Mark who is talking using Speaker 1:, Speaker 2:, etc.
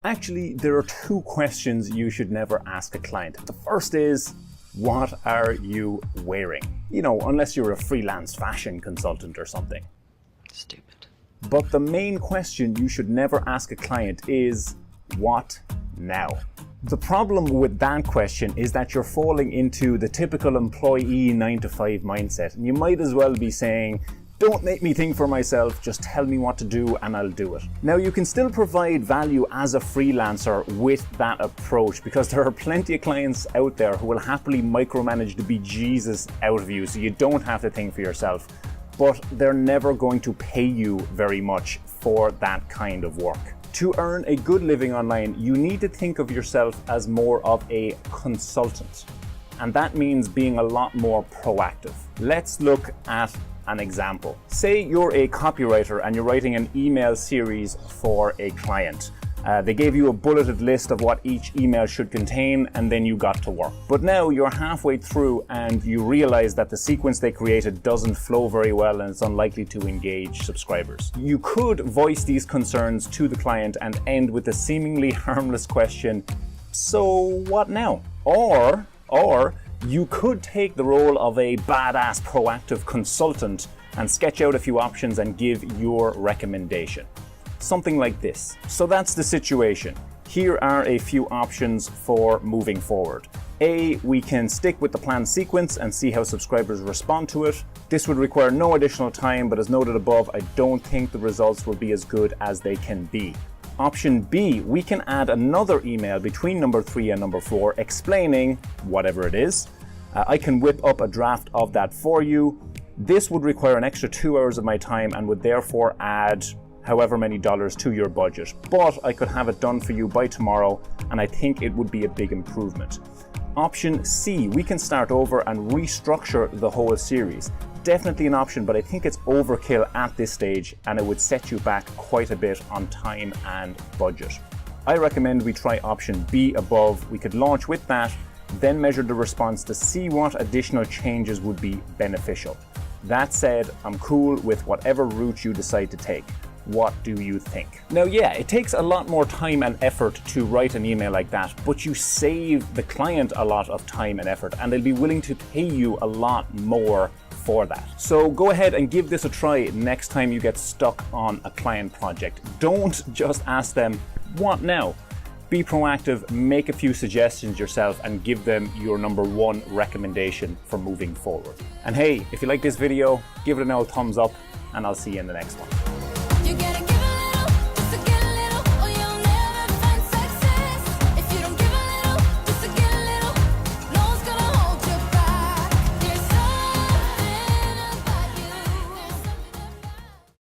Speaker 1: Actually, there are two questions you should never ask a client. The first is, what are you wearing? You know, unless you're a freelance fashion consultant or something.
Speaker 2: Stupid.
Speaker 1: But the main question you should never ask a client is, what now? The problem with that question is that you're falling into the typical employee 9-to-5 mindset. And you might as well be saying, don't make me think for myself, just tell me what to do and I'll do it. Now, you can still provide value as a freelancer with that approach, because there are plenty of clients out there who will happily micromanage the bejesus out of you so you don't have to think for yourself. But they're never going to pay you very much for that kind of work. To earn a good living online, you need to think of yourself as more of a consultant. And that means being a lot more proactive. Let's look at an example. Say you're a copywriter and you're writing an email series for a client. They gave you a bulleted list of what each email should contain, and then you got to work. But now you're halfway through and you realize that the sequence they created doesn't flow very well and it's unlikely to engage subscribers. You could voice these concerns to the client and end with a seemingly harmless question, so what now? Or you could take the role of a badass proactive consultant and sketch out a few options and give your recommendation. Something like this. So that's the situation. Here are a few options for moving forward. A, we can stick with the planned sequence and see how subscribers respond to it. This would require no additional time, but as noted above, I don't think the results will be as good as they can be. Option B, we can add another email between number 3 and number 4 explaining whatever it is. I can whip up a draft of that for you. This would require an extra 2 hours of my time and would therefore add however many dollars to your budget. But I could have it done for you by tomorrow, and I think it would be a big improvement. Option C, we can start over and restructure the whole series. Definitely an option, but I think it's overkill at this stage and it would set you back quite a bit on time and budget. I recommend we try option B above. We could launch with that, then measure the response to see what additional changes would be beneficial. That said, I'm cool with whatever route you decide to take. What do you think? Now, yeah, it takes a lot more time and effort to write an email like that, but you save the client a lot of time and effort, and they'll be willing to pay you a lot more for that. So go ahead and give this a try next time you get stuck on a client project. Don't just ask them, what now? Be proactive, make a few suggestions yourself, and give them your number 1 recommendation for moving forward. And hey, if you like this video, give it an old thumbs up, and I'll see you in the next one.